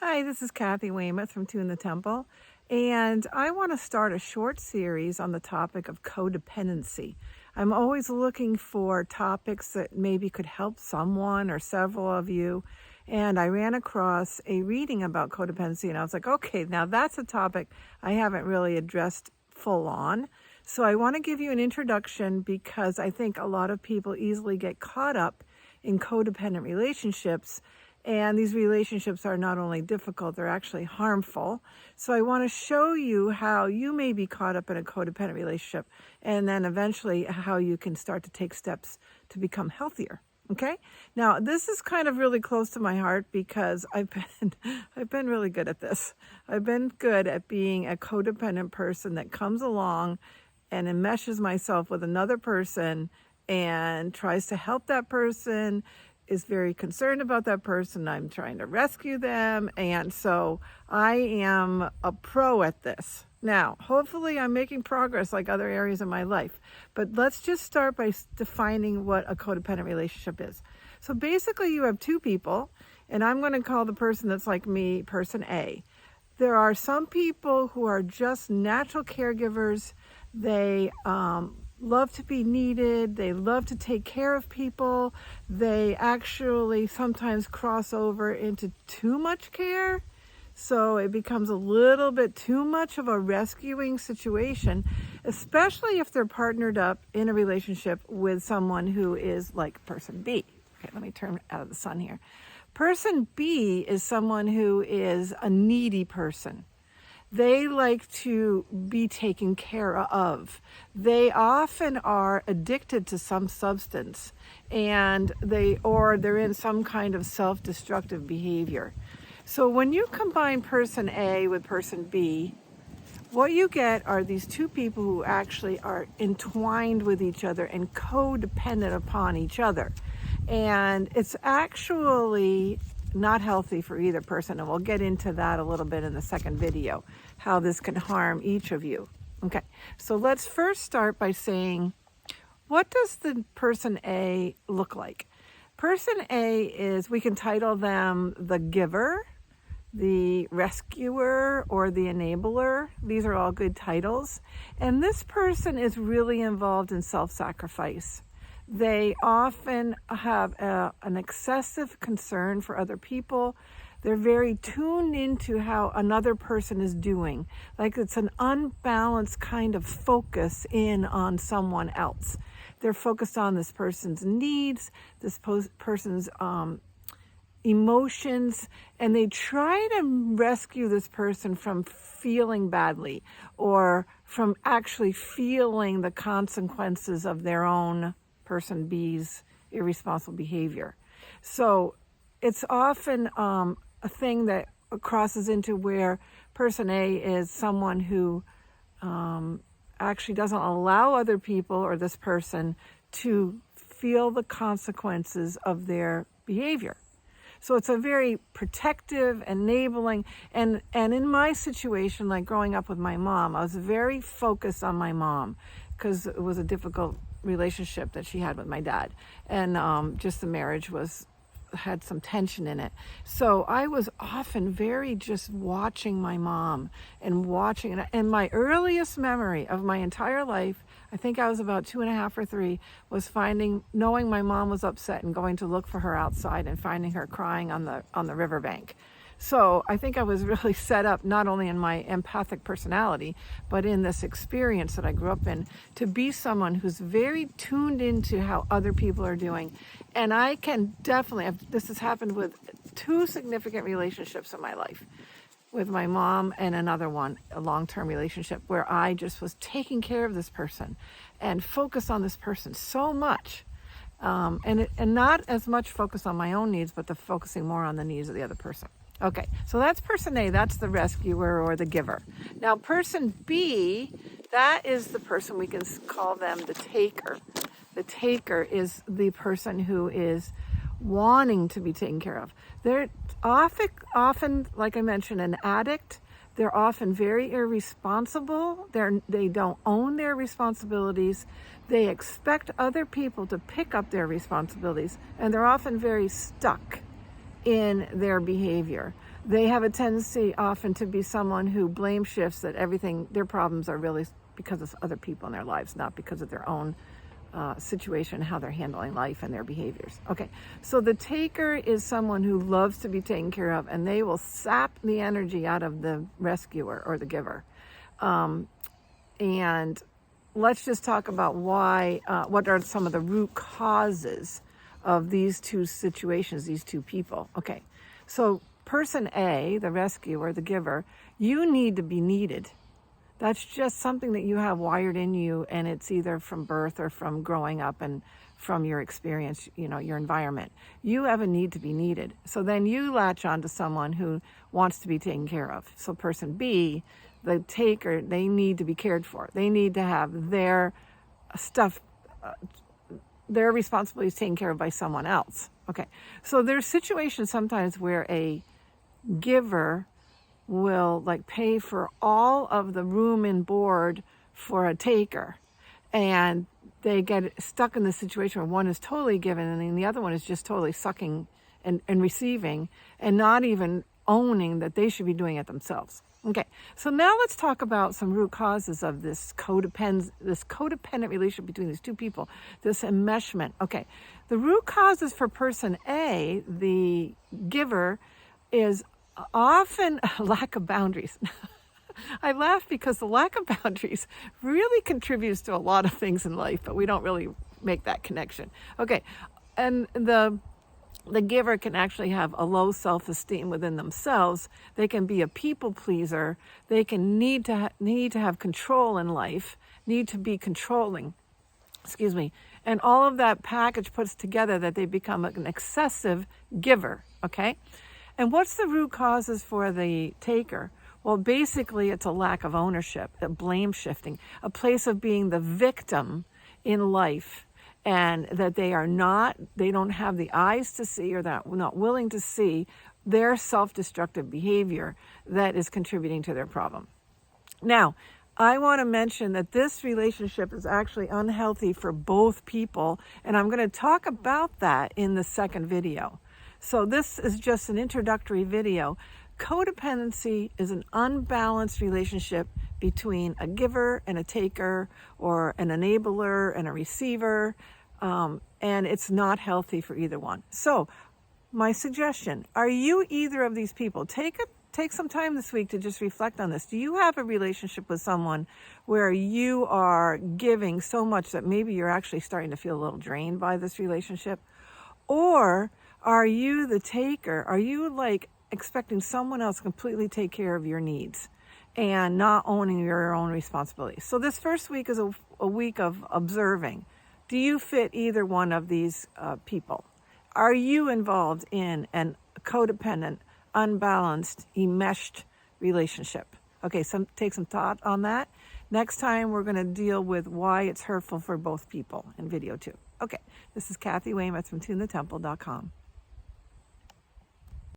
Hi, this is Kathy Weymouth from Tune the Temple, and I want to start a short series on the topic of codependency. I'm always looking for topics that maybe could help someone or several of you, and I ran across a reading about codependency, and I was like, okay, now that's a topic I haven't really addressed full on. So I want to give you an introduction because I think a lot of people easily get caught up in codependent relationships. And these relationships are not only difficult, they're actually harmful. So I want to show you how you may be caught up in a codependent relationship and then eventually how you can start to take steps to become healthier. Okay? Now, this is kind of really close to my heart because I've been really good at this. I've been good at being a codependent person that comes along and enmeshes myself with another person and tries to help that person, is very concerned about that person. I'm trying to rescue them. And so I am a pro at this. Now, hopefully I'm making progress like other areas of my life. But let's just start by defining what a codependent relationship is. So basically you have two people, and I'm going to call the person that's like me person A. There are some people who are just natural caregivers. They love to be needed. They love to take care of people. They actually sometimes cross over into too much care. So it becomes a little bit too much of a rescuing situation, especially if they're partnered up in a relationship with someone who is like person B. Okay, let me turn out of the sun here. Person B is someone who is a needy person. They like to be taken care of. They often are addicted to some substance and they're in some kind of self-destructive behavior. So when you combine person A with person B, what you get are these two people who actually are entwined with each other and codependent upon each other. And it's actually not healthy for either person, and we'll get into that a little bit in the second video, how this can harm each of you. Okay, so let's first start by saying, what does the person A look like? Person A is, we can title them the giver, the rescuer, or the enabler. These are all good titles. And this person is really involved in self-sacrifice. They often have an excessive concern for other people. They're very tuned into how another person is doing. Like it's an unbalanced kind of focus in on someone else. They're focused on this person's needs, this person's emotions, and they try to rescue this person from feeling badly or from actually feeling the consequences of their own person B's irresponsible behavior. So it's often a thing that crosses into where person A is someone who actually doesn't allow other people or this person to feel the consequences of their behavior. So it's a very protective, enabling, and in my situation, like growing up with my mom, I was very focused on my mom because it was a difficult relationship that she had with my dad, and just the marriage had some tension in it. So I was often very just watching my mom and watching, and my earliest memory of my entire life, I think I was about 2.5 or 3, was knowing my mom was upset and going to look for her outside and finding her crying on the riverbank. So I think I was really set up, not only in my empathic personality, but in this experience that I grew up in, to be someone who's very tuned into how other people are doing. And I can definitely, this has happened with 2 significant relationships in my life, with my mom and another one, a long-term relationship, where I just was taking care of this person and focused on this person so much. And not as much focus on my own needs, but focusing more on the needs of the other person. Okay, so that's person A, that's the rescuer or the giver. Now person B, that is the person, we can call them the taker. The taker is the person who is wanting to be taken care of. They're often, like I mentioned, an addict. They're often very irresponsible. They don't own their responsibilities. They expect other people to pick up their responsibilities, and they're often very stuck in their behavior. They have a tendency often to be someone who blame shifts that everything, their problems are really because of other people in their lives, not because of their own situation, how they're handling life and their behaviors. Okay, so the taker is someone who loves to be taken care of, and they will sap the energy out of the rescuer or the giver. And let's just talk about why, what are some of the root causes of these two situations, these two people. Okay, so person A, the rescuer, the giver, you need to be needed. That's just something that you have wired in you, and it's either from birth or from growing up and from your experience, your environment. You have a need to be needed. So then you latch on to someone who wants to be taken care of. So person B, the taker, they need to be cared for. They need to have their stuff, their responsibilities taken care of by someone else. Okay, so there's situations sometimes where a giver will pay for all of the room and board for a taker, and they get stuck in the situation where one is totally given and then the other one is just totally sucking and receiving and not even owning that they should be doing it themselves. Okay, so now let's talk about some root causes of this codependent relationship between these two people, this enmeshment. Okay, the root causes for person A, the giver, is often a lack of boundaries. I laugh because the lack of boundaries really contributes to a lot of things in life, but we don't really make that connection. Okay, and the giver can actually have a low self-esteem within themselves. They can be a people pleaser. They can need to have control in life, need to be controlling. And all of that package puts together that they become an excessive giver. Okay. And what's the root causes for the taker? Well, basically, it's a lack of ownership, a blame shifting, a place of being the victim in life, and that they don't have the eyes to see, or that not willing to see their self-destructive behavior that is contributing to their problem. Now, I want to mention that this relationship is actually unhealthy for both people, and I'm going to talk about that in the second video. So this is just an introductory video. Codependency is an unbalanced relationship between a giver and a taker, or an enabler and a receiver, and it's not healthy for either one. So my suggestion, are you either of these people? Take some time this week to just reflect on this. Do you have a relationship with someone where you are giving so much that maybe you're actually starting to feel a little drained by this relationship? Or are you the taker? Are you expecting someone else to completely take care of your needs and not owning your own responsibilities? So this first week is a week of observing. Do you fit either one of these people? Are you involved in a codependent, unbalanced, enmeshed relationship? Okay, take some thought on that. Next time we're going to deal with why it's hurtful for both people in video 2. Okay, this is Kathy Weymouth from TuneTheTemple.com.